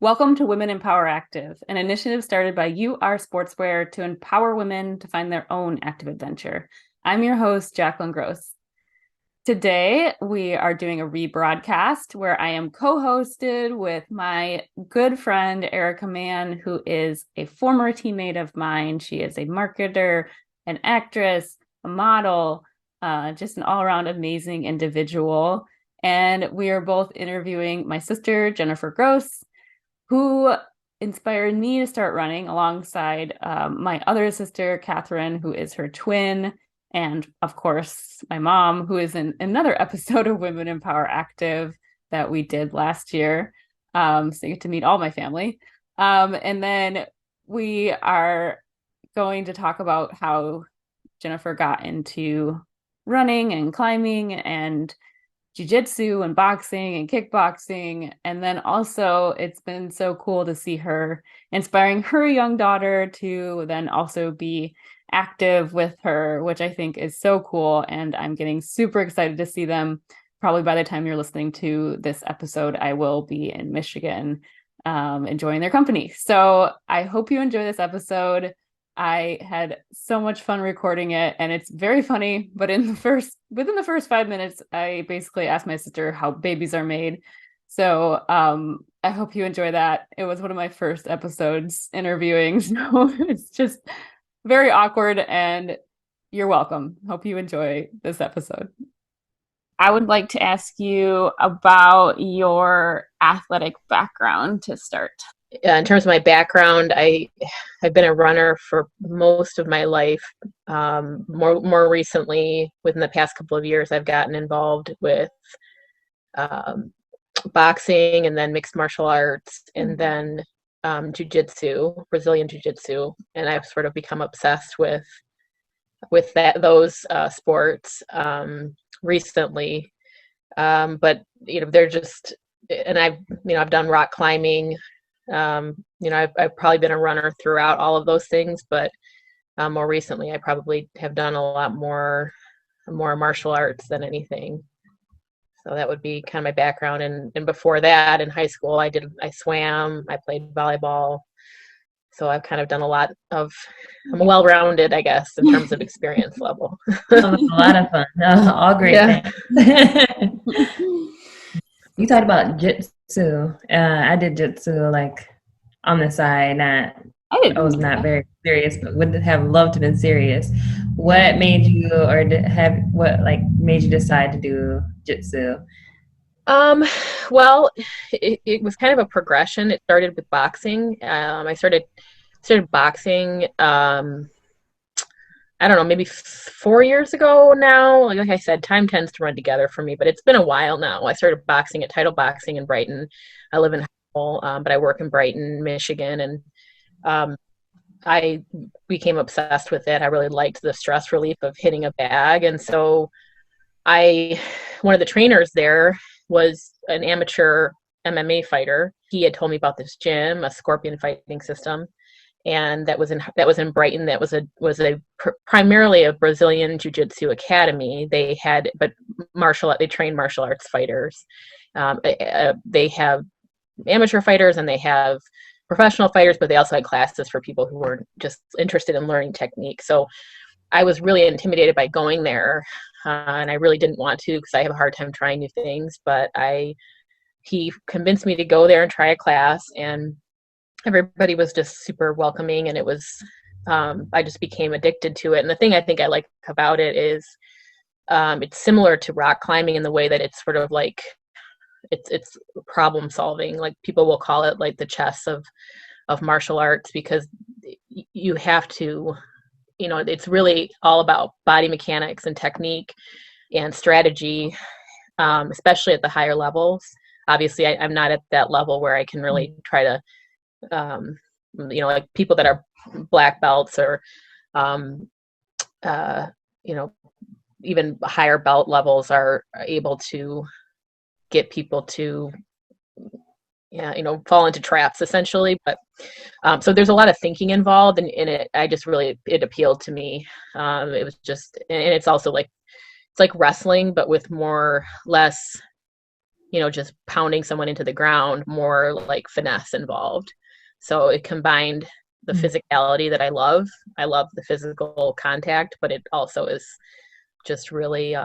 Welcome to Women Empower Active, an initiative started by You Are Sportswear to empower women to find their own active adventure. I'm your host, Jacalyn Gross. Today, we are doing a rebroadcast where I am co-hosted with my good friend, Erica Mann, who is a former teammate of mine. She is a marketer, an actress, a model, just an all-around amazing individual. And we are both interviewing my sister, Jennifer Gross, who inspired me to start running alongside my other sister, Catherine, who is her twin, and of course, my mom, who is in another episode of Women Empower Active that we did last year. So you get to meet all my family. And then we are going to talk about how Jennifer got into running and climbing and jujitsu and boxing and kickboxing. And then also it's been so cool to see her inspiring her young daughter to then also be active with her, which I think is so cool. And I'm getting super excited to see them. Probably by the time you're listening to this episode, I will be in Michigan enjoying their company. So I hope you enjoy this episode. I had so much fun recording it, and it's very funny, but within the first 5 minutes, I basically asked my sister how babies are made. So I hope you enjoy that. It was one of my first episodes interviewing, so it's just very awkward, and you're welcome. Hope you enjoy this episode. I would like to ask you about your athletic background to start. In terms of my background, I've been a runner for most of my life. More recently, within the past couple of years, I've gotten involved with boxing and then mixed martial arts and then jujitsu, Brazilian jujitsu, and I've sort of become obsessed with those sports recently. But they're just, and I've done rock climbing. I've probably been a runner throughout all of those things, but more recently I probably have done a lot more martial arts than anything. So that would be kind of my background. And before that, in high school, I swam, I played volleyball. So I've kind of done I'm well-rounded, I guess, in terms of experience level. A lot of fun. All great things. You talked about jitsu. I did jitsu like on the side. I was not very serious, but would have loved to have been serious. What made you, made you decide to do jitsu? Well, it was kind of a progression. It started with boxing. I started boxing. I don't know, maybe 4 years ago now. Like I said, time tends to run together for me, but it's been a while now. I started boxing at Title Boxing in Brighton. I live in Howell, but I work in Brighton, Michigan, and I became obsessed with it. I really liked the stress relief of hitting a bag, and so one of the trainers there was an amateur MMA fighter. He had told me about this gym, a Scorpion Fighting System, and that was in Brighton. That was primarily a Brazilian jiu-jitsu academy. They train martial arts fighters. They have amateur fighters and they have professional fighters, but they also had classes for people who were just interested in learning technique. So I was really intimidated by going there, and I really didn't want to because I have a hard time trying new things. But he convinced me to go there and try a class, and everybody was just super welcoming, and it was I just became addicted to it. And the thing I think I like about it is it's similar to rock climbing in the way that it's sort of like it's problem solving. Like people will call it like the chess of martial arts, because you have to, it's really all about body mechanics and technique and strategy, especially at the higher levels. Obviously I'm not at that level where I can really try to like people that are black belts or even higher belt levels are able to get people to fall into traps essentially. But so there's a lot of thinking involved in it. It appealed to me. It was just, and it's also like, it's like wrestling, but with less just pounding someone into the ground, more like finesse involved. So it combined the physicality that I love. I love the physical contact, but it also is just really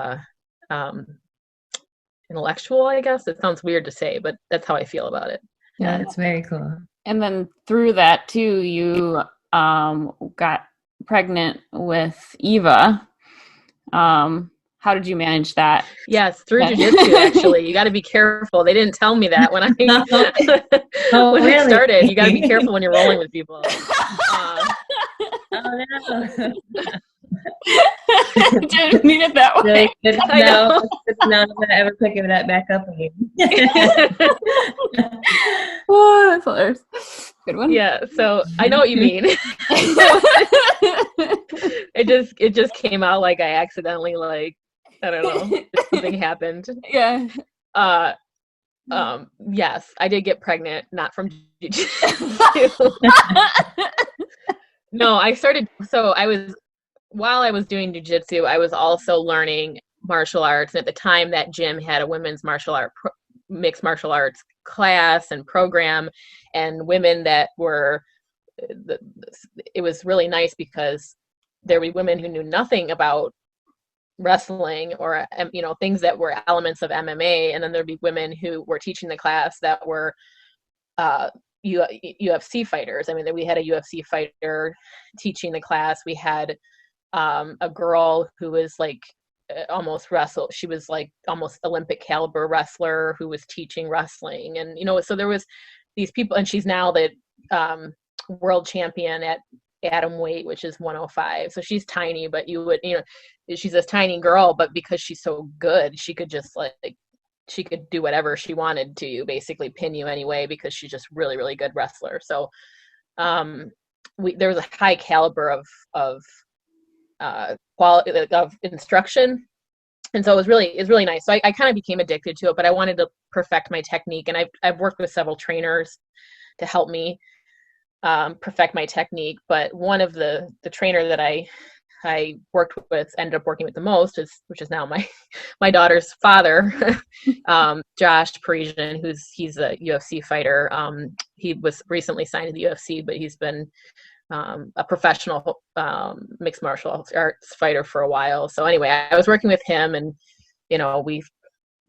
intellectual, I guess. It sounds weird to say, but that's how I feel about it. Yeah, it's very cool. And then through that too, you got pregnant with Eva. How did you manage that? Yes, through jujitsu, actually. You got to be careful. They didn't tell me that when I I started. You got to be careful when you're rolling with people. Oh no. Didn't mean it that way. Really good to know. Good to know I'm gonna ever pick that back up again. Oh, that's hilarious. Good one. Yeah, so I know what you mean. It just came out like I accidentally, like, I don't know, something happened. Yeah. Yes, I did get pregnant, not from jiu-jitsu. No, while I was doing jiu-jitsu, I was also learning martial arts. And at the time, that gym had a women's mixed martial arts class and program, and women that were, it was really nice because there were women who knew nothing about wrestling or, things that were elements of MMA. And then there'd be women who were teaching the class that were UFC fighters. I mean, we had a UFC fighter teaching the class. We had a girl who was like she was like almost Olympic caliber wrestler who was teaching wrestling. And, so there was these people, and she's now the world champion at atom weight, which is 105. So she's tiny, but she's this tiny girl, but because she's so good, she could just she could do whatever she wanted to, basically pin you anyway, because she's just really, really good wrestler. So there was a high caliber of quality of instruction, and so it was really nice. So I kind of became addicted to it, but I wanted to perfect my technique, and I've worked with several trainers to help me perfect my technique. But one of the trainer that I ended up working with the most, which is now my daughter's father, Josh Parisian, he's a UFC fighter. He was recently signed to the UFC, but he's been a professional mixed martial arts fighter for a while. So anyway, I was working with him, and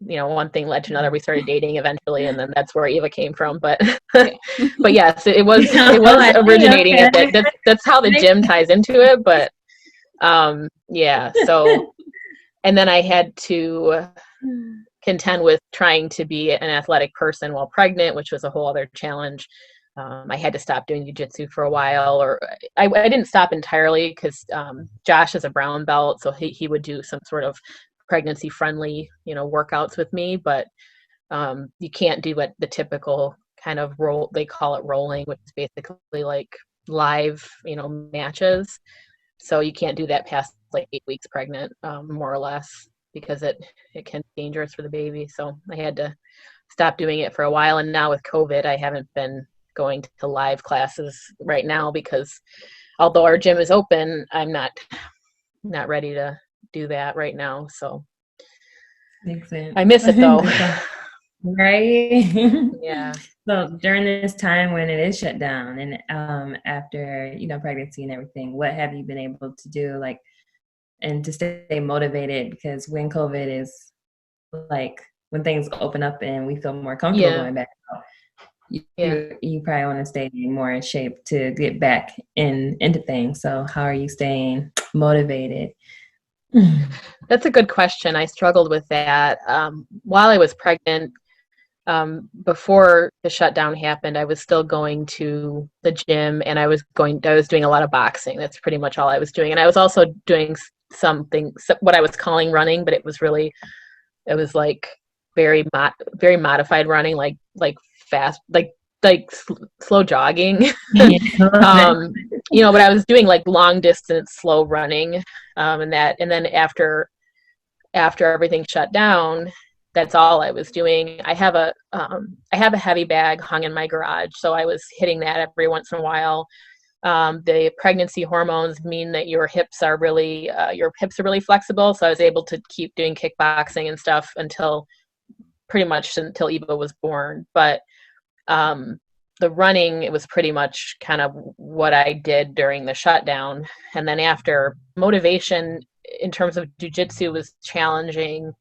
one thing led to another. We started dating eventually, and then that's where Eva came from. But yes, it was originating at that. That's how the gym ties into it. But yeah. So, and then I had to contend with trying to be an athletic person while pregnant, which was a whole other challenge. I had to stop doing jiu-jitsu for a while, or I didn't stop entirely because Josh is a brown belt, so he would do some sort of pregnancy friendly, workouts with me, but you can't do what the typical kind of they call it rolling, which is basically like live, matches. So you can't do that past like 8 weeks pregnant, more or less, because it can be dangerous for the baby. So I had to stop doing it for a while. And now with COVID, I haven't been going to live classes right now because although our gym is open, I'm not ready to do that right now. So makes sense. I miss it though. Right? Yeah. So during this time when it is shut down and after, pregnancy and everything, what have you been able to do and to stay motivated? Because when COVID is when things open up and we feel more comfortable going back out, you probably want to stay more in shape to get back into things. So how are you staying motivated? That's a good question. I struggled with that. While I was pregnant, before the shutdown happened, I was still going to the gym, and I was doing a lot of boxing. That's pretty much all I was doing. And I was also doing what I was calling running, but it was like very modified running, like fast, like slow jogging. But I was doing like long distance slow running, and then after everything shut down, that's all I was doing. I have a heavy bag hung in my garage, so I was hitting that every once in a while. The pregnancy hormones mean that your hips are really flexible, so I was able to keep doing kickboxing and stuff until pretty much until Eva was born. But the running, it was pretty much kind of what I did during the shutdown. And then after, motivation in terms of jujitsu was challenging.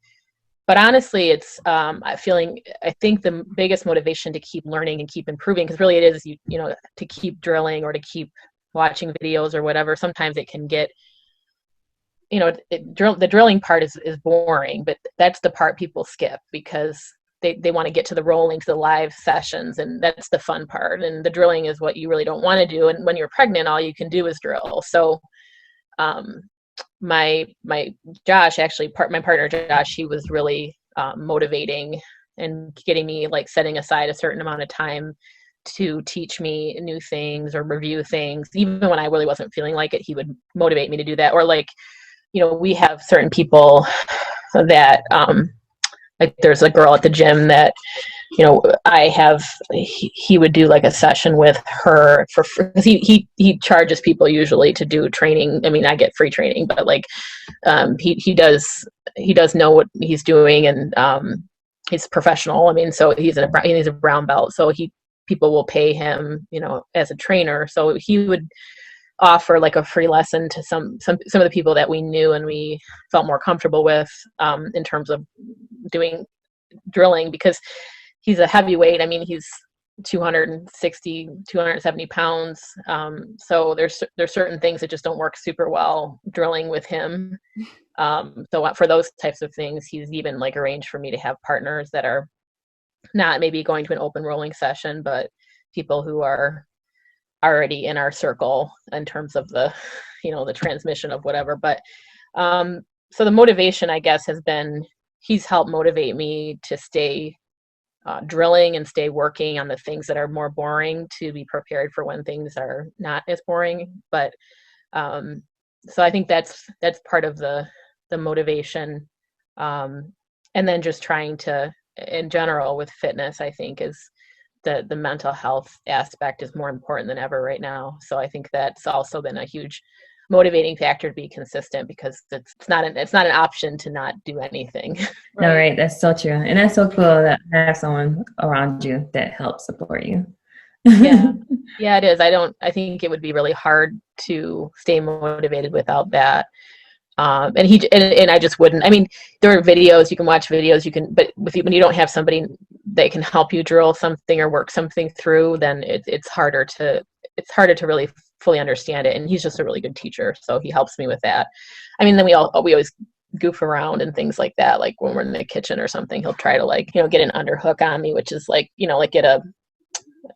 But honestly, it's I think the biggest motivation to keep learning and keep improving, because really it is, you know, to keep drilling or to keep watching videos or whatever. Sometimes it can get, you know, the drilling part is boring, but that's the part people skip because they want to get to the rolling, to the live sessions, and that's the fun part. And the drilling is what you really don't want to do. And when you're pregnant, all you can do is drill. So my Josh, actually, my partner Josh, he was really motivating and getting me, like, setting aside a certain amount of time to teach me new things or review things. Even when I really wasn't feeling like it, he would motivate me to do that. Or, like, you know, we have certain people that like, there's a girl at the gym that, you know, he would do like a session with her for free, because he charges people usually to do training. I mean, I get free training, but like he does know what he's doing, and he's professional. I mean, so he's a brown belt, so people will pay him, you know, as a trainer. So he would offer like a free lesson to some of the people that we knew and we felt more comfortable with in terms of doing drilling, because he's a heavyweight. I mean, he's 270 pounds. So there's certain things that just don't work super well drilling with him. So for those types of things, he's even like arranged for me to have partners that are not maybe going to an open rolling session, but people who are already in our circle in terms of the, you know, the transmission of whatever. But so the motivation, I guess, has been, he's helped motivate me to stay drilling and stay working on the things that are more boring, to be prepared for when things are not as boring. But so I think that's part of the motivation. And then just trying to, in general with fitness, I think is the mental health aspect is more important than ever right now. So I think that's also been a huge motivating factor to be consistent, because it's not an option to not do anything. No, right. That's so true. And that's so cool that you have someone around you that helps support you. Yeah, it is. I think it would be really hard to stay motivated without that. And I just wouldn't. I mean, there are videos, you can watch videos, but when you don't have somebody that can help you drill something or work something through, then it's harder to really fully understand it. And he's just a really good teacher, so he helps me with that. I mean, then we always goof around and things like that. Like when we're in the kitchen or something, he'll try to, like, you know, get an underhook on me, which is like, you know, like get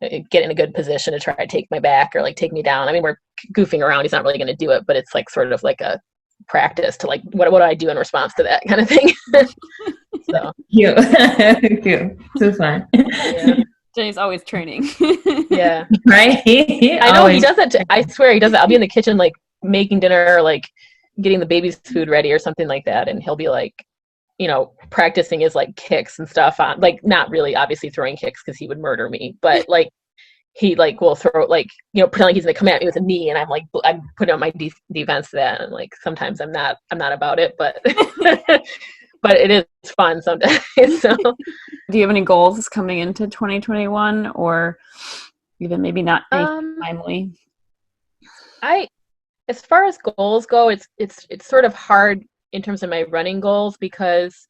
in a good position to try to take my back or like take me down. I mean, we're goofing around. He's not really going to do it, but it's like sort of like a practice to, like, what do I do in response to that kind of thing. So cute. Too fun. Yeah. Jay's always training. Yeah. Right? I know he does that. I swear he does that. I'll be in the kitchen, like, making dinner or like getting the baby's food ready or something like that, and he'll be like, you know, practicing his like kicks and stuff on, like, not really obviously throwing kicks because he would murder me, but like he like will throw, like, you know, pretend like he's gonna come at me with a knee, and I'm putting on my defense to that, and like sometimes I'm not about it, but but it is fun sometimes. So do you have any goals coming into 2021, or even maybe not timely? As far as goals go, it's sort of hard in terms of my running goals, because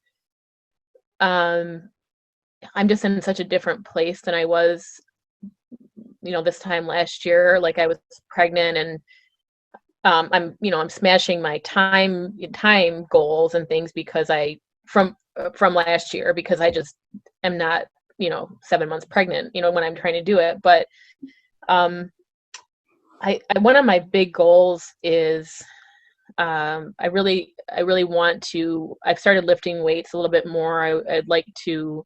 I'm just in such a different place than I was, you know, this time last year. Like, I was pregnant, and I'm smashing my time goals and things because from last year, because I just am not, you know, 7 months pregnant, you know, when I'm trying to do it. But I one of my big goals is I really want to. I've started lifting weights a little bit more. I'd like to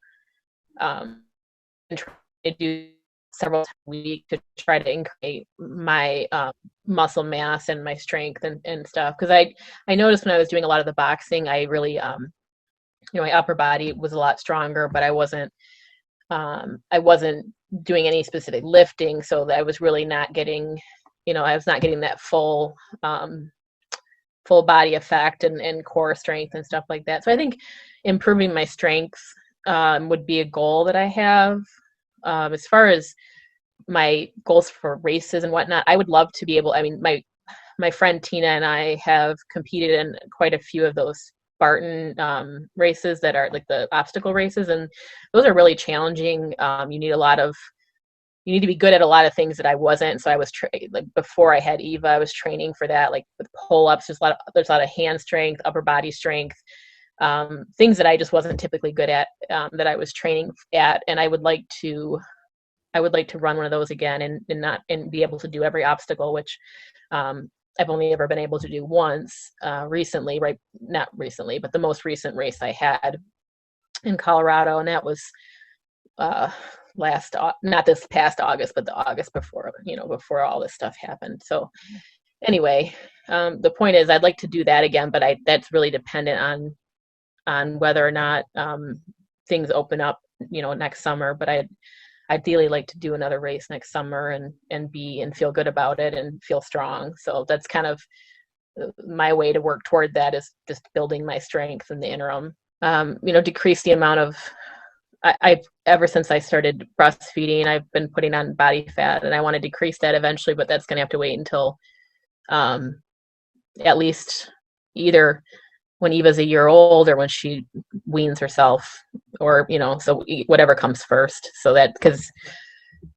try to do several times a week to try to increase my muscle mass and my strength and stuff. Because I noticed when I was doing a lot of the boxing, I really you know, my upper body was a lot stronger, but I wasn't doing any specific lifting, so that I was really not getting, you know, I was not getting that full body effect and core strength and stuff like that. So I think improving my strength would be a goal that I have. As far as my goals for races and whatnot, I would love to be able, I mean, my friend Tina and I have competed in quite a few of those Spartan races that are like the obstacle races, and those are really challenging. You need to be good at a lot of things that I wasn't. So I was like before I had Eva, I was training for that, like with pull-ups. There's a lot of hand strength, upper body strength, things that I just wasn't typically good at, that I was training at. And I would like to run one of those again, and be able to do every obstacle, which I've only ever been able to do once recently, right? Not recently, but the most recent race I had in Colorado, and that was not this past August, but the August before, before all this stuff happened. So anyway, the point is I'd like to do that again, but that's really dependent on whether or not things open up, next summer. But I'd ideally like to do another race next summer and feel good about it and feel strong. So that's kind of my way to work toward that, is just building my strength in the interim. Decrease the amount of, I've ever since I started breastfeeding, I've been putting on body fat, and I want to decrease that eventually, but that's going to have to wait until at least either when Eva's a year old or when she weans herself, or, so whatever comes first. So that, because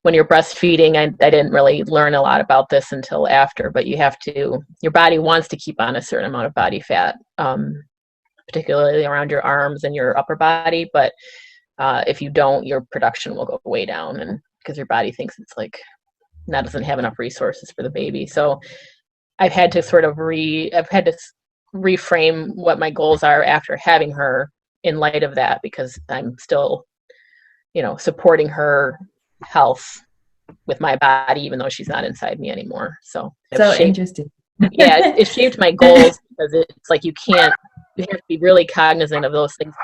when you're breastfeeding, I didn't really learn a lot about this until after, but your body wants to keep on a certain amount of body fat, particularly around your arms and your upper body. But if you don't, your production will go way down, and because your body thinks it's like that doesn't have enough resources for the baby. So I've had to reframe what my goals are after having her, in light of that, because I'm still, supporting her health with my body, even though she's not inside me anymore. So interesting. Yeah, it shaped my goals, because it's like you have to be really cognizant of those things,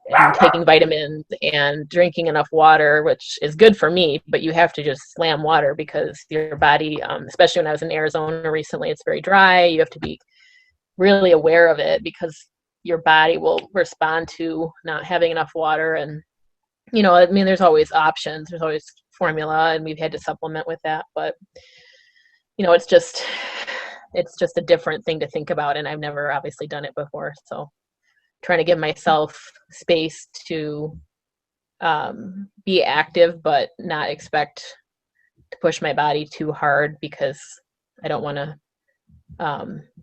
and taking vitamins and drinking enough water, which is good for me, but you have to just slam water, because your body, especially when I was in Arizona recently, it's very dry. You have to be really aware of it, because your body will respond to not having enough water. And, there's always options. There's always formula, and we've had to supplement with that. But, it's just a different thing to think about. And I've never obviously done it before. So trying to give myself space to be active, but not expect to push my body too hard, because I don't want to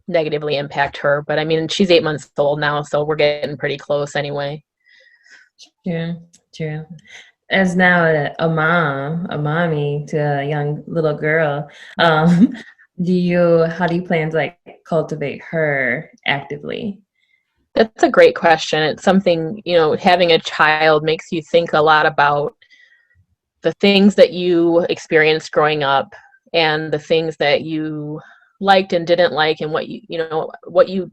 negatively impact her. But I mean, she's 8 months old now, so we're getting pretty close anyway. True. As now a mommy to a young little girl, how do you plan to cultivate her actively? That's a great question. It's something, having a child makes you think a lot about the things that you experienced growing up, and the things that you liked and didn't like, and what you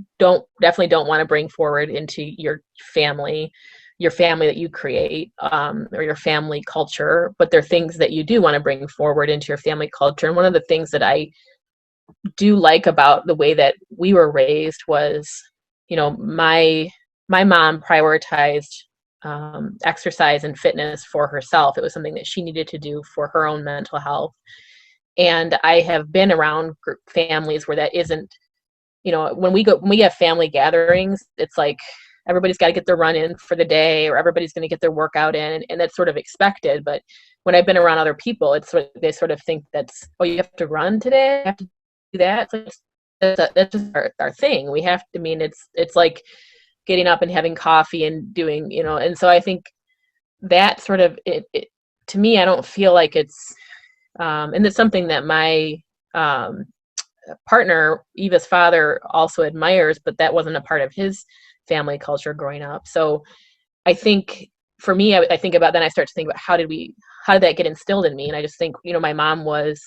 definitely don't want to bring forward into your family that you create, or your family culture. But there are things that you do want to bring forward into your family culture. And one of the things that I do like about the way that we were raised was, my mom prioritized exercise and fitness for herself. It was something that she needed to do for her own mental health. And I have been around families where that isn't, when we have family gatherings, it's like everybody's got to get their run in for the day, or everybody's going to get their workout in, and that's sort of expected. But when I've been around other people, they sort of think that's, oh, you have to run today, you have to do that. It's like, that's just our thing. We have to, it's like getting up and having coffee and doing, and so I think that sort of, it to me, I don't feel like it's, and it's something that my partner, Eva's father, also admires, but that wasn't a part of his family culture growing up. So I think for me, I think about, then I start to think about how did that get instilled in me? And I just think, my mom was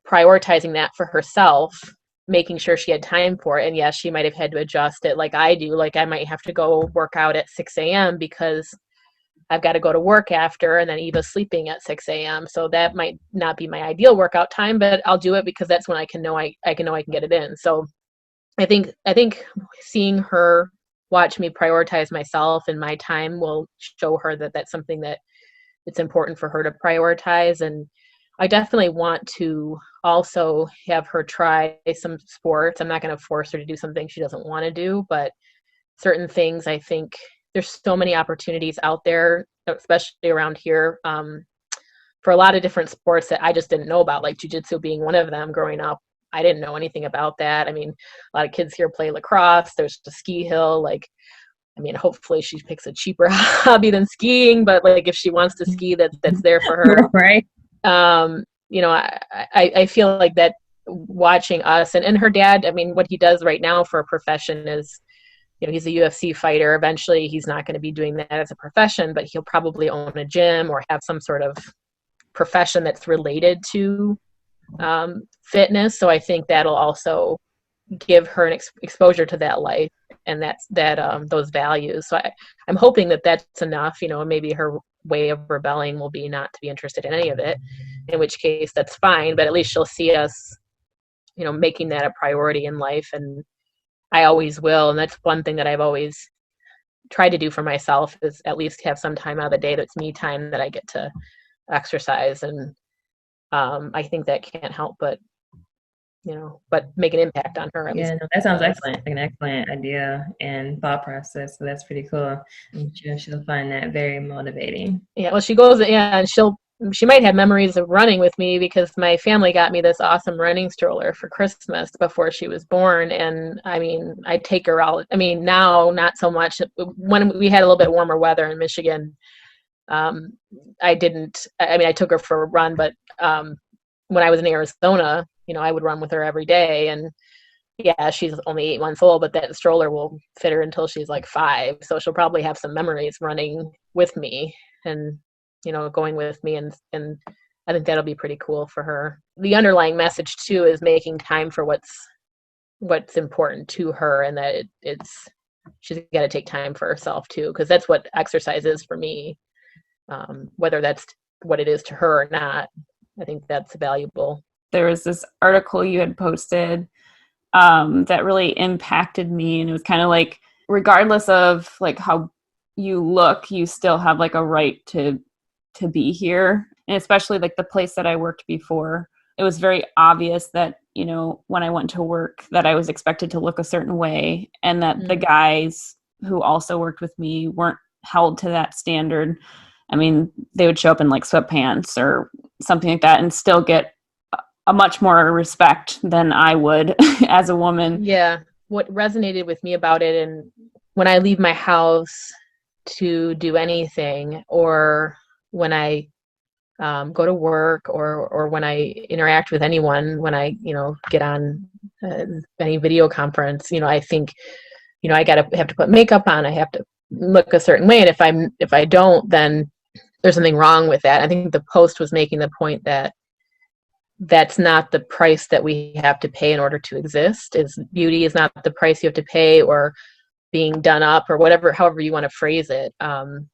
prioritizing that for herself, making sure she had time for it. And yes, she might have had to adjust it like I do. Like I might have to go work out at 6 a.m. because I've got to go to work after, and then Eva's sleeping at 6 a.m. So that might not be my ideal workout time, but I'll do it because that's when I can know I can get it in. So I think seeing her watch me prioritize myself, and my time will show her that that's something that it's important for her to prioritize. And I definitely want to also have her try some sports. I'm not going to force her to do something she doesn't want to do, but certain things, I think there's so many opportunities out there, especially around here, for a lot of different sports that I just didn't know about, like jujitsu being one of them. Growing up, I didn't know anything about that. I mean, a lot of kids here play lacrosse. There's the ski hill. Like, I mean, hopefully she picks a cheaper hobby than skiing, but like if she wants to ski, that's there for her. Right. You know, I feel like that watching us and her dad, I mean, what he does right now for a profession is, you know, he's a UFC fighter. Eventually he's not going to be doing that as a profession, but he'll probably own a gym or have some sort of profession that's related to fitness. So I think that'll also give her an exposure to that life and those values. So I'm hoping that that's enough, you know. Maybe her way of rebelling will be not to be interested in any of it, in which case that's fine, but at least she'll see us, you know, making that a priority in life. And I always will. And that's one thing that I've always tried to do for myself, is at least have some time out of the day that's me time that I get to exercise. And I think that can't help but, you know, but make an impact on her. Yeah, no, that sounds excellent. Like an excellent idea and thought process. So that's pretty cool. I'm sure she'll find that very motivating. Yeah, well, she goes, yeah, and she might have memories of running with me because my family got me this awesome running stroller for Christmas before she was born. And I mean, I take her out. I mean, now not so much. When we had a little bit warmer weather in Michigan, I took her for a run, but when I was in Arizona, you know, I would run with her every day. And yeah, she's only 8 months old, but that stroller will fit her until she's like 5. So she'll probably have some memories running with me and, you know, going with me. And I think that'll be pretty cool for her. The underlying message too is making time for what's important to her, and that she's got to take time for herself too, because that's what exercise is for me. Whether that's what it is to her or not, I think that's valuable. There was this article you had posted that really impacted me, and it was kind of like, regardless of like how you look, you still have like a right to be here. And especially like the place that I worked before, it was very obvious that, you know, when I went to work, that I was expected to look a certain way, and that the guys who also worked with me weren't held to that standard. I mean, they would show up in like sweatpants or something like that and still get a much more respect than I would as a woman. Yeah. What resonated with me about it, and when I leave my house to do anything, or when I go to work, or when I interact with anyone, when I, you know, get on any video conference, you know, I think, you know, I have to put makeup on. I have to look a certain way. And if I don't, then there's something wrong with that. I think the post was making the point that that's not the price that we have to pay in order to exist. Beauty is not the price you have to pay, or being done up, or whatever, however you want to phrase it. And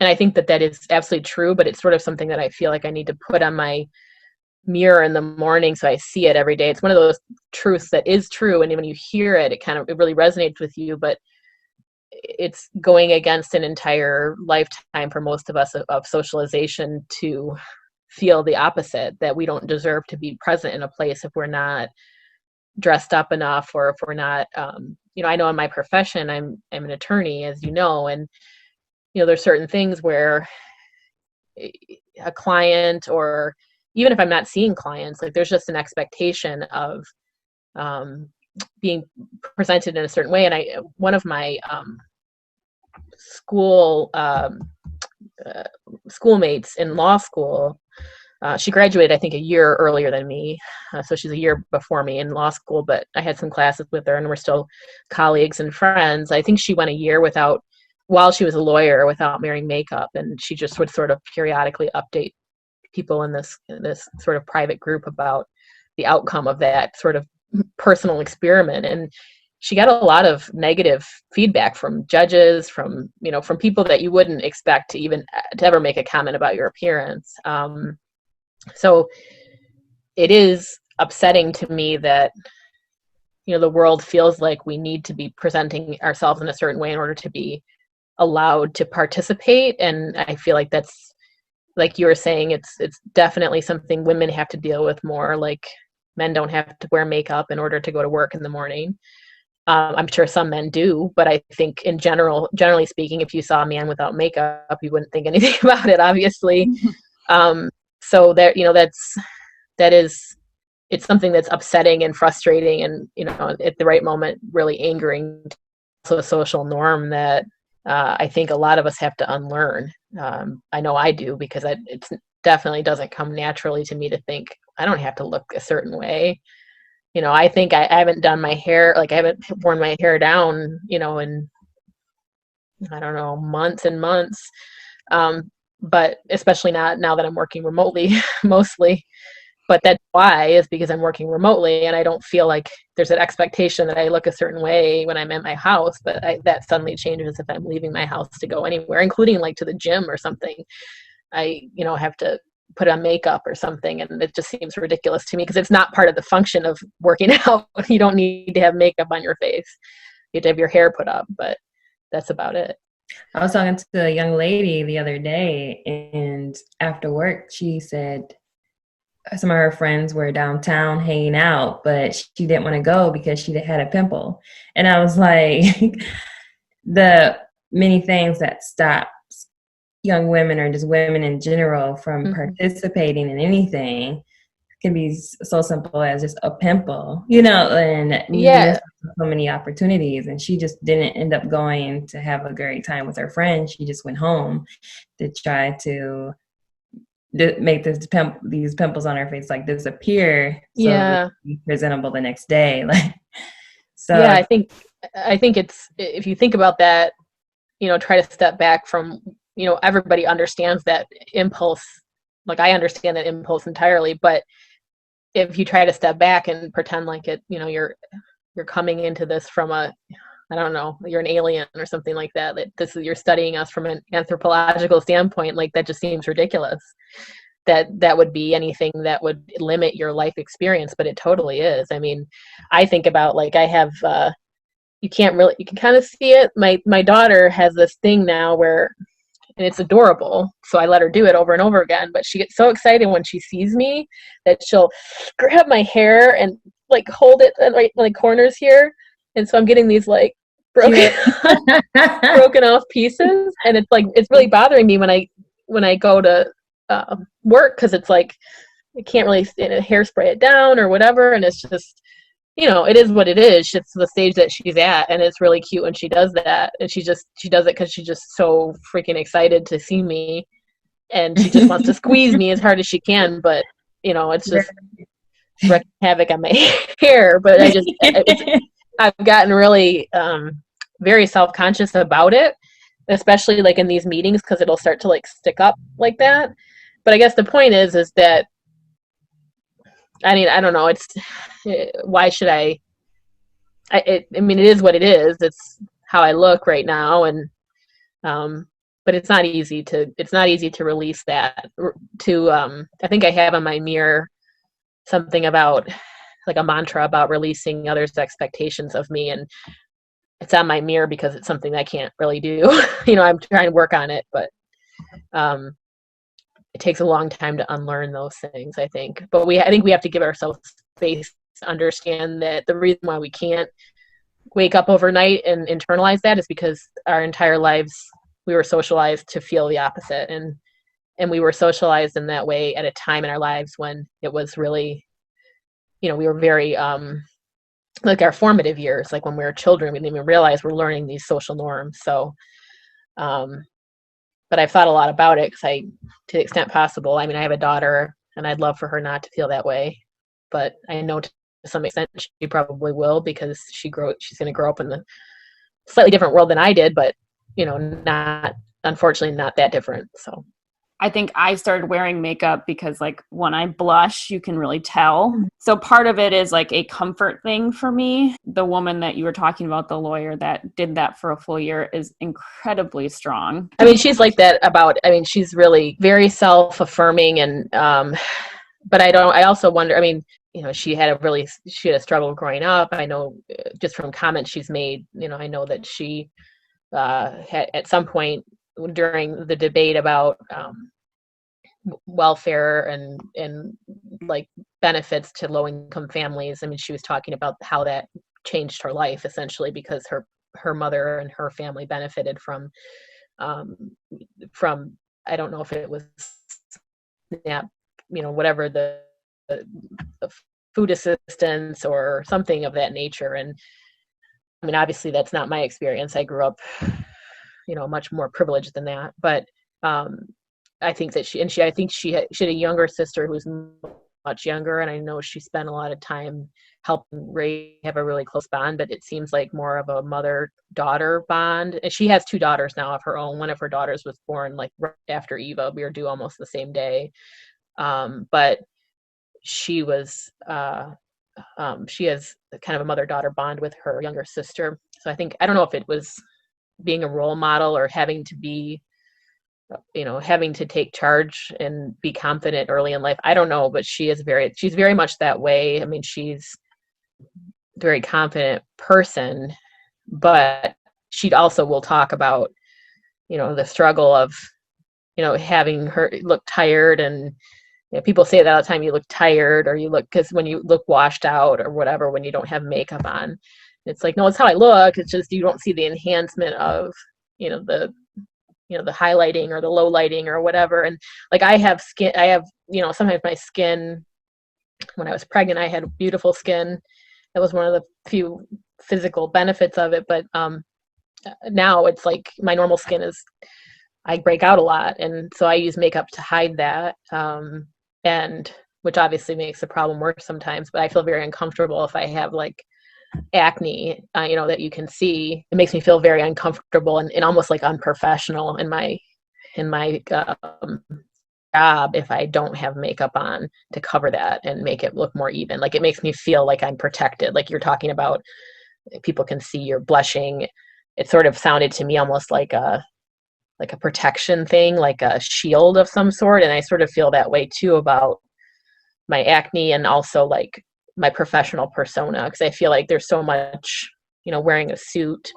I think that is absolutely true, but it's sort of something that I feel like I need to put on my mirror in the morning so I see it every day. It's one of those truths that is true, and when you hear it, it really resonates with you, but it's going against an entire lifetime for most of us of socialization to feel the opposite, that we don't deserve to be present in a place if we're not dressed up enough, or if we're not, you know, I know in my profession, I'm an attorney, as you know, and, you know, there's certain things where a client, or even if I'm not seeing clients, like there's just an expectation of being presented in a certain way. And one of my schoolmates in law school, she graduated, I think, a year earlier than me. So she's a year before me in law school, but I had some classes with her and we're still colleagues and friends. I think she went a year while she was a lawyer, without wearing makeup. And she just would sort of periodically update people in this sort of private group about the outcome of that sort of personal experiment. And she got a lot of negative feedback from judges, from people that you wouldn't expect to ever make a comment about your appearance. So it is upsetting to me that the world feels like we need to be presenting ourselves in a certain way in order to be allowed to participate. And I feel like that's, like you were saying, it's definitely something women have to deal with more. Like, men don't have to wear makeup in order to go to work in the morning. I'm sure some men do, but I think in generally speaking, if you saw a man without makeup, you wouldn't think anything about it, obviously. So there, it's something that's upsetting and frustrating, and at the right moment really angering. So a social norm that I think a lot of us have to unlearn. I know I do, because it definitely doesn't come naturally to me to think I don't have to look a certain way. I think I haven't done my hair, like I haven't worn my hair down, in, I don't know, months and months. But especially not now that I'm working remotely mostly. But that's why, is because I'm working remotely, and I don't feel like there's an expectation that I look a certain way when I'm at my house. But that suddenly changes if I'm leaving my house to go anywhere, including like to the gym or something. I, have to put on makeup or something, and it just seems ridiculous to me, because it's not part of the function of working out. You don't need to have makeup on your face. You have to have your hair put up, but that's about it. I was talking to a young lady the other day, and after work, she said some of her friends were downtown hanging out, but she didn't want to go because she had a pimple. And I was like, the many things that stops young women, or just women in general, from participating in anything can be so simple as just a pimple, and miss so many opportunities. And she just didn't end up going to have a great time with her friends. She just went home to try to make these pimples on her face like disappear, so be presentable the next day. I think it's, if you think about that, try to step back from, everybody understands that impulse. Like, I understand that impulse entirely, but if you try to step back and pretend like it, you're coming into this from I don't know, you're an alien or something like that, you're studying us from an anthropological standpoint, like, that just seems ridiculous. That would be anything that would limit your life experience, but it totally is. I mean, I think about, like, I have, you can kind of see it. My daughter has this thing now where, and it's adorable, so I let her do it over and over again, but she gets so excited when she sees me that she'll grab my hair and like hold it at like corners here, and so I'm getting these like broken off pieces, and it's really bothering me when I go to work, because it's like I can't really hairspray it down or whatever, and it's just, it is what it is. It's the stage that she's at, and it's really cute when she does that. And she does it because she's just so freaking excited to see me, and she just wants to squeeze me as hard as she can. But it's just wreaking havoc on my hair. But I've gotten really very self-conscious about it, especially like in these meetings, because it'll start to like stick up like that. But I guess the point is that, I mean, I don't know. Why should I mean, it is what it is. It's how I look right now. And, but it's not easy to release that I think I have on my mirror something about like a mantra about releasing others' expectations of me. And it's on my mirror because it's something I can't really do. I'm trying to work on it, but, it takes a long time to unlearn those things, I think. But I think we have to give ourselves space to understand that the reason why we can't wake up overnight and internalize that is because our entire lives we were socialized to feel the opposite. And we were socialized in that way at a time in our lives when it was really, we were very, like our formative years, like when we were children, we didn't even realize we're learning these social norms. So, but I've thought a lot about it because to the extent possible, I mean, I have a daughter and I'd love for her not to feel that way, but I know to some extent she probably will, because she's going to grow up in a slightly different world than I did, but unfortunately not that different. So I think I started wearing makeup because like when I blush, you can really tell. So part of it is like a comfort thing for me. The woman that you were talking about, the lawyer that did that for a full year, is incredibly strong. I mean, she's like that she's really very self-affirming, and but I also wonder, I mean, she had a struggle growing up. I know just from comments she's made, I know that she had at some point during the debate about welfare and like benefits to low income families. I mean, she was talking about how that changed her life essentially because her mother and her family benefited from I don't know if it was SNAP, whatever the food assistance or something of that nature. And I mean, obviously that's not my experience. I grew up, much more privileged than that. But I think that I think she had a younger sister who was much younger, and I know she spent a lot of time helping Ray have a really close bond, but it seems like more of a mother-daughter bond. And she has 2 daughters now of her own. One of her daughters was born like right after Eva. We were due almost the same day. But she was she has kind of a mother-daughter bond with her younger sister. So I don't know if it was being a role model or having to take charge and be confident early in life. I don't know, but she's very much that way. I mean, she's a very confident person, but she also will talk about, the struggle of, having her look tired. And people say that all the time, you look tired or because when you look washed out or whatever, when you don't have makeup on, it's like, no, it's how I look. It's just, you don't see the enhancement of, the highlighting or the low lighting or whatever. And like I have, sometimes my skin, when I was pregnant, I had beautiful skin. That was one of the few physical benefits of it. But now it's like my normal skin I break out a lot. And so I use makeup to hide that. And which obviously makes the problem worse sometimes, but I feel very uncomfortable if I have like acne, that you can see. It makes me feel very uncomfortable and almost like unprofessional in my job if I don't have makeup on to cover that and make it look more even. Like it makes me feel like I'm protected. Like you're talking about, people can see you're blushing. It sort of sounded to me almost like a protection thing, like a shield of some sort. And I sort of feel that way too about my acne and also like my professional persona, because I feel like there's so much, wearing a suit,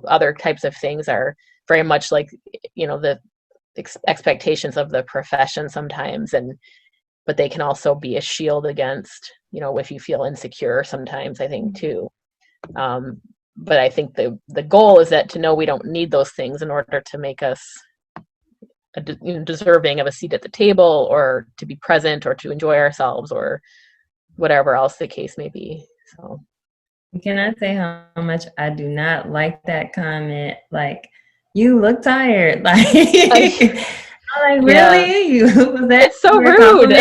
other types of things are very much like, the expectations of the profession sometimes. But they can also be a shield against, if you feel insecure sometimes, I think too. But I think the goal is that to know we don't need those things in order to make us deserving of a seat at the table or to be present or to enjoy ourselves or whatever else the case may be. So can I say how much I do not like that comment? Like, you look tired. Like, I'm like, really? Was that it's so rude.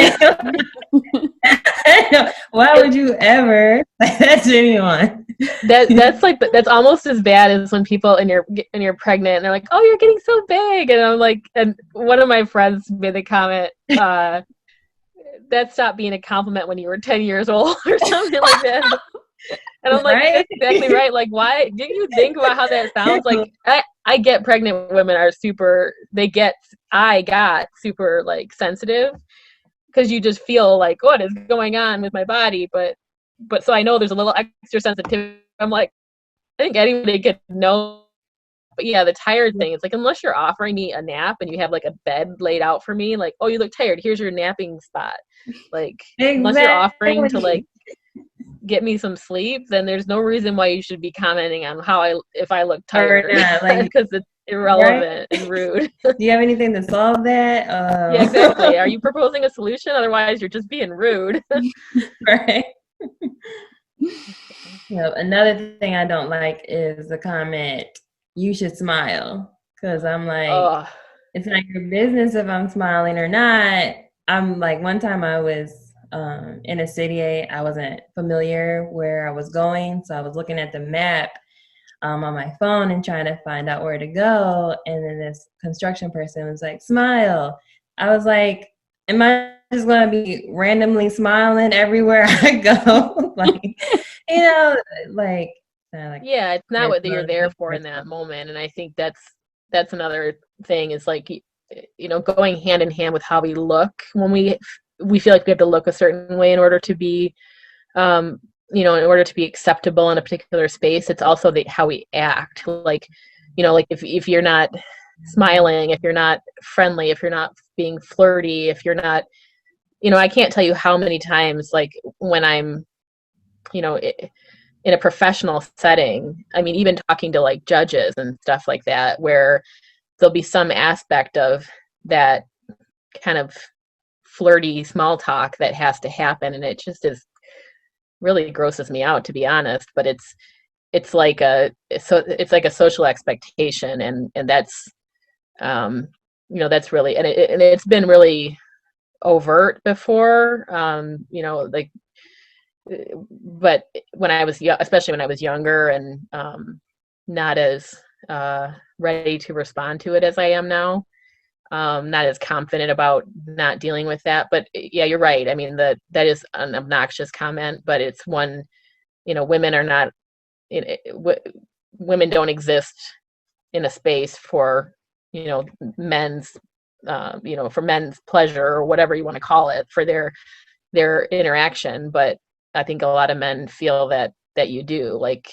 Why would you ever say that to anyone? That's almost as bad as when people and you're pregnant and they're like, oh, you're getting so big, and I'm like, and one of my friends made the comment, that stopped being a compliment when you were 10 years old or something like that. And I'm like, that's exactly right. Like, why didn't you think about how that sounds? Like, I get pregnant women are I got super like sensitive because you just feel like, what is going on with my body? But so I know there's a little extra sensitivity. I'm like, I think anybody could know. But yeah, the tired thing, it's like, unless you're offering me a nap and you have like a bed laid out for me, like, oh, you look tired, here's your napping spot. Like, unless you're offering to like get me some sleep, then there's no reason why you should be commenting on if I look tired, because it's irrelevant and rude. Do you have anything to solve that? Yeah, exactly. Are you proposing a solution? Otherwise, you're just being rude. Right. Another thing I don't like is the comment, you should smile. Because I'm like, it's not your business if I'm smiling or not. I'm like, one time I was in a city, I wasn't familiar where I was going. So I was looking at the map on my phone and trying to find out where to go. And then this construction person was like, smile. I was like, am I just going to be randomly smiling everywhere I go? Like, yeah, it's not what you're there for in that moment. And I think that's another thing is like, going hand in hand with how we look when we we feel like we have to look a certain way in order to be, in order to be acceptable in a particular space. It's also how we act. Like, like if you're not smiling, if you're not friendly, if you're not being flirty, if you're not, I can't tell you how many times, like when I'm, in a professional setting, I mean, even talking to like judges and stuff like that, where there'll be some aspect of that kind of flirty small talk that has to happen. And it just really grosses me out, to be honest, but it's like a social expectation. And that's, that's really, and it's been really overt before, like, but when I was especially when I was younger and not as ready to respond to it as I am now, not as confident about not dealing with that. But yeah, you're right. I mean, that is an obnoxious comment, but it's one, women are not, women don't exist in a space for, men's, for men's pleasure or whatever you want to call it, for their interaction. But I think a lot of men feel that you do. Like,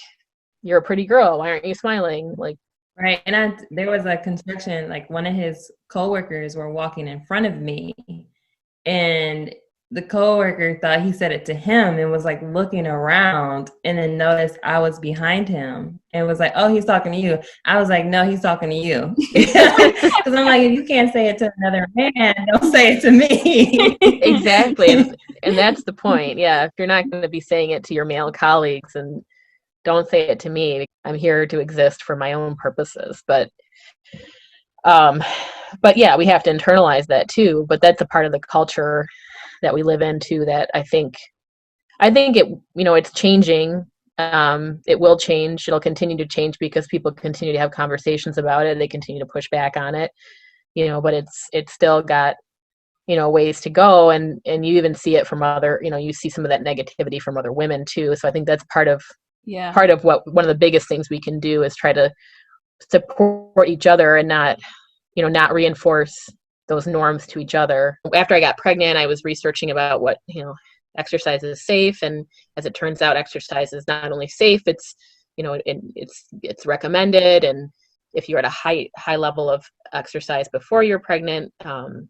you're a pretty girl, why aren't you smiling? Like, right. And there was a construction, like one of his coworkers were walking in front of me, and the coworker thought he said it to him and was like looking around, and then noticed I was behind him and was like, "Oh, he's talking to you." I was like, "No, he's talking to you." Because I'm like, if you can't say it to another man, don't say it to me. Exactly. And that's the point. Yeah. If you're not going to be saying it to your male colleagues, and don't say it to me. I'm here to exist for my own purposes. But yeah, we have to internalize that too. But that's a part of the culture that we live in too, that I think it, it's changing. It will change. It'll continue to change because people continue to have conversations about it. They continue to push back on it, but it's still got, ways to go. And you even see it from other, you see some of that negativity from other women too. So I think that's part of what one of the biggest things we can do is try to support each other and not reinforce those norms to each other. After I got pregnant, I was researching about what, exercise is safe. And as it turns out, exercise is not only safe, it's, it's recommended. And if you're at a high level of exercise before you're pregnant,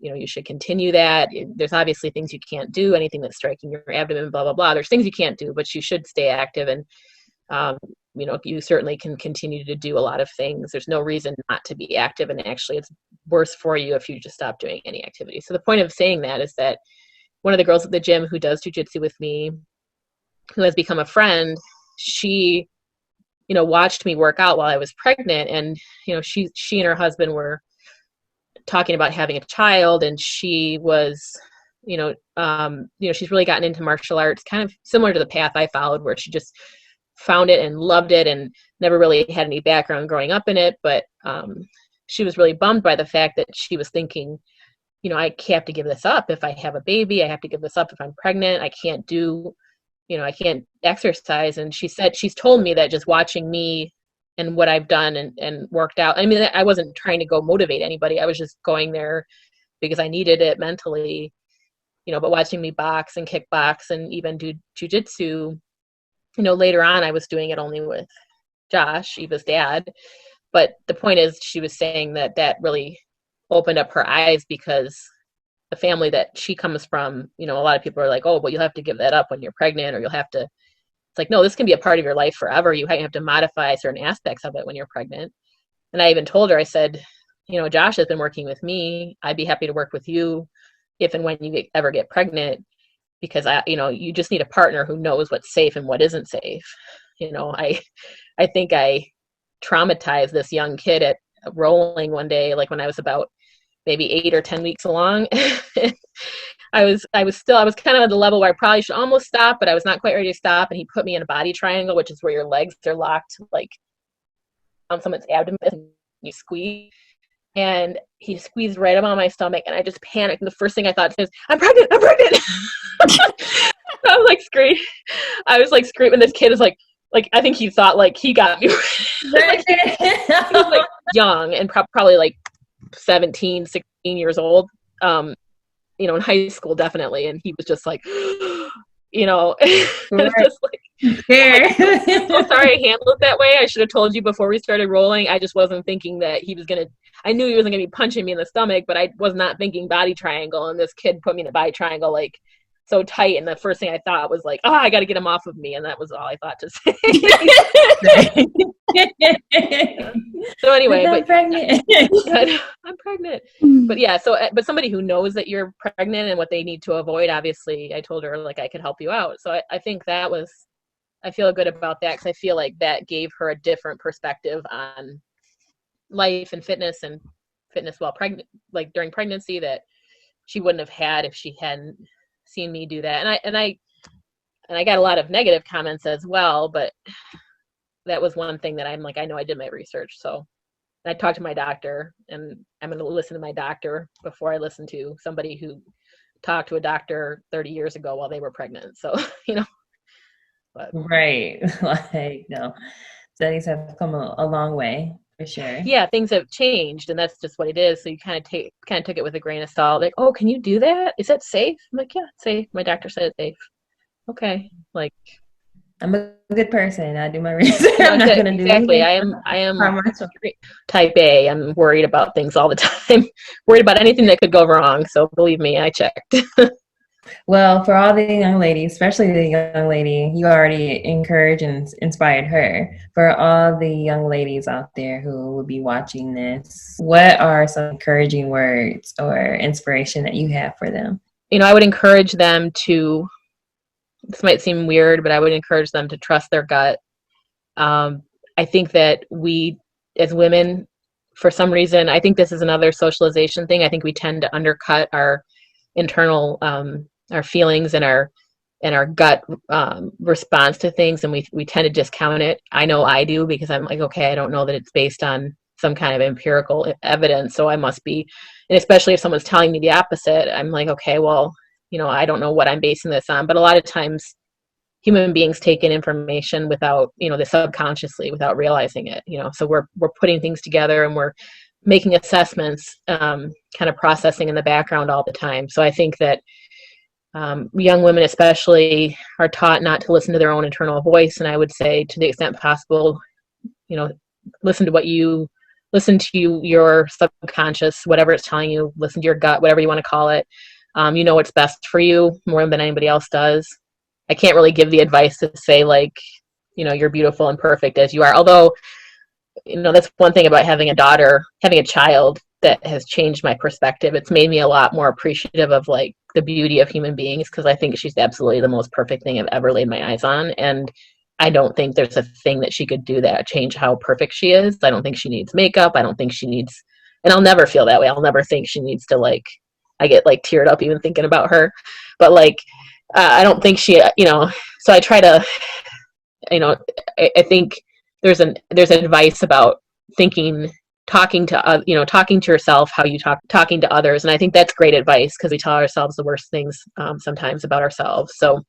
you should continue that. There's obviously things you can't do, anything that's striking your abdomen, blah, blah, blah. There's things you can't do, but you should stay active. And, you certainly can continue to do a lot of things. There's no reason not to be active. And actually, it's worse for you if you just stop doing any activity. So the point of saying that is that one of the girls at the gym who does jujitsu with me, who has become a friend, she, watched me work out while I was pregnant. And, she and her husband were talking about having a child, and she was, she's really gotten into martial arts, kind of similar to the path I followed, where she just found it and loved it and never really had any background growing up in it. But she was really bummed by the fact that she was thinking, I have to give this up if I have a baby. I have to give this up if I'm pregnant. I can't do, I can't exercise. And she said, she's told me that just watching me and what I've done and worked out. I mean, I wasn't trying to go motivate anybody. I was just going there because I needed it mentally, but watching me box and kickbox and even do jujitsu, later on I was doing it only with Josh, Eva's dad. But the point is, she was saying that really opened up her eyes, because the family that she comes from, a lot of people are like, oh, well, you'll have to give that up when you're pregnant, or you'll have to, it's like, no, this can be a part of your life forever. You have to modify certain aspects of it when you're pregnant. And I even told her, I said, Josh has been working with me. I'd be happy to work with you if and when you ever get pregnant, because you just need a partner who knows what's safe and what isn't safe. I think I traumatized this young kid at rolling one day, like when I was about maybe 8 or 10 weeks along. I was kind of at the level where I probably should almost stop, but I was not quite ready to stop. And he put me in a body triangle, which is where your legs are locked, like on someone's abdomen, and you squeeze. And he squeezed right up on my stomach, and I just panicked. And the first thing I thought is, I'm pregnant. I was like screaming. This kid is like I think he thought like he got me. He was like young and probably like 17, 16 years old. in high school, definitely. And he was just like, it's Right. just like, I'm so sorry I handled it that way. I should have told you before we started rolling. I just wasn't thinking that I knew he wasn't going to be punching me in the stomach, but I was not thinking body triangle. And this kid put me in a body triangle, like, so tight. And the first thing I thought was like, I got to get him off of me. And that was all I thought to say. So anyway, I'm pregnant. I'm pregnant. But yeah, but somebody who knows that you're pregnant and what they need to avoid, obviously, I told her, like, I could help you out. So I think I feel good about that, because I feel like that gave her a different perspective on life and fitness while pregnant, like during pregnancy, that she wouldn't have had if she hadn't seen me do that. And I got a lot of negative comments as well, but that was one thing that I'm like, I know I did my research. So I talked to my doctor, and I'm going to listen to my doctor before I listen to somebody who talked to a doctor 30 years ago while they were pregnant. So, but Right. Like, no, studies have come a long way for sure. yeah, things have changed, and that's just what it is. So you kind of took it with a grain of salt. Like, oh, can you do that? Is that safe? I'm like, yeah, it's safe. My doctor said it's safe. Okay. Like, I'm a good person. I do my research. I'm not going to do exactly. anything. I am type A. I'm worried about things all the time. Worried about anything that could go wrong. So believe me, I checked. Well, for all the young ladies, especially the young lady, you already encouraged and inspired her. For all the young ladies out there who will be watching this, what are some encouraging words or inspiration that you have for them? I would encourage them to, this might seem weird, but I would encourage them to trust their gut. I think that we, as women, for some reason, I think this is another socialization thing. I think we tend to undercut our internal, our feelings and our gut response to things, and we tend to discount it. I know I do, because I'm like, okay, I don't know that it's based on some kind of empirical evidence, so I must be. And especially if someone's telling me the opposite, I'm like, okay, well, I don't know what I'm basing this on. But a lot of times human beings take in information without, the subconsciously, without realizing it, so we're putting things together, and we're making assessments, kind of processing in the background all the time. So I think that young women especially are taught not to listen to their own internal voice. And I would say, to the extent possible, listen to your subconscious, whatever it's telling you, listen to your gut, whatever you want to call it. What's best for you more than anybody else does. I can't really give the advice to say, like, you're beautiful and perfect as you are. Although, that's one thing about having a child that has changed my perspective. It's made me a lot more appreciative of, like, the beauty of human beings, because I think she's absolutely the most perfect thing I've ever laid my eyes on. And I don't think there's a thing that she could do that change how perfect she is. I don't think she needs makeup. I don't think she needs, and I'll never feel that way. I'll never think she needs to, like, I get, like, teared up even thinking about her. But, like, I don't think she, so I try to, I think there's advice about talking to yourself, how you talking to others. And I think that's great advice, because we tell ourselves the worst things sometimes about ourselves. So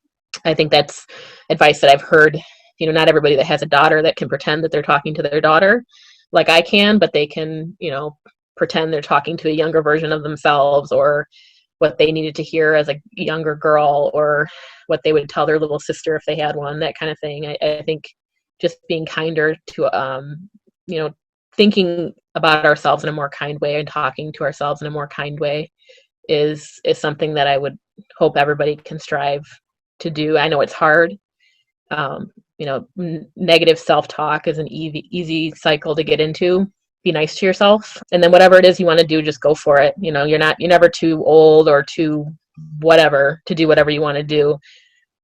I think that's advice that I've heard. Not everybody that has a daughter that can pretend that they're talking to their daughter like I can, but they can, pretend they're talking to a younger version of themselves, or what they needed to hear as a younger girl, or what they would tell their little sister if they had one, that kind of thing. I think just being kinder to, thinking about ourselves in a more kind way and talking to ourselves in a more kind way is something that I would hope everybody can strive to do. I know it's hard. Negative self-talk is an easy cycle to get into. Be nice to yourself, and then whatever it is you want to do, just go for it. You're never too old or too whatever to do whatever you want to do.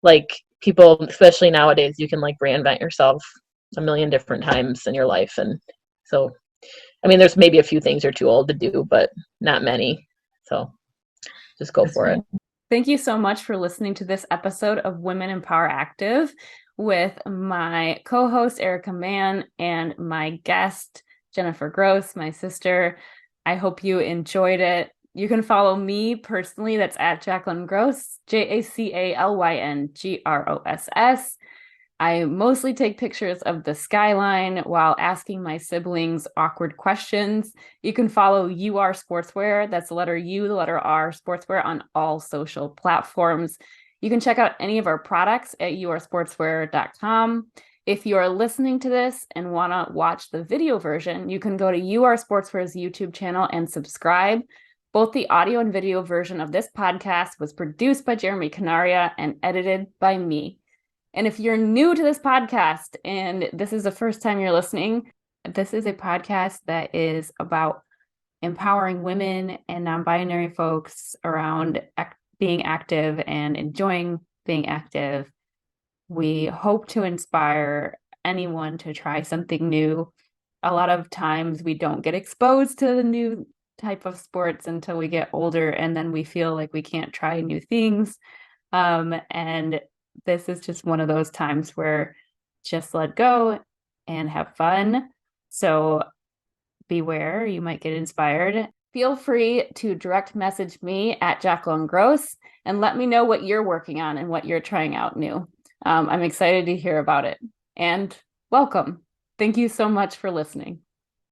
Like, people, especially nowadays, you can, like, reinvent yourself a million different times in your life. And so, I mean, there's maybe a few things you're too old to do, but not many. So just go for it. Thank you so much for listening to this episode of Women in Power Active with my co-host, Erica Mann, and my guest, Jennifer Gross, my sister. I hope you enjoyed it. You can follow me personally. That's at Jacalyn Gross, JacalynGross. I mostly take pictures of the skyline while asking my siblings awkward questions. You can follow UR Sportswear. That's the letter U, the letter R, Sportswear on all social platforms. You can check out any of our products at ursportswear.com. If you are listening to this and want to watch the video version, you can go to UR Sportswear's YouTube channel and subscribe. Both the audio and video version of this podcast was produced by Jeremy Canaria and edited by me. And if you're new to this podcast and this is the first time you're listening, this is a podcast that is about empowering women and non-binary folks around being active and enjoying being active. We hope to inspire anyone to try something new. A lot of times we don't get exposed to the new type of sports until we get older, and then we feel like we can't try new things. And this is just one of those times where just let go and have fun. So beware, you might get inspired. Feel free to direct message me at Jacalyn Gross and let me know what you're working on and what you're trying out new. I'm excited to hear about it. And welcome. Thank you so much for listening.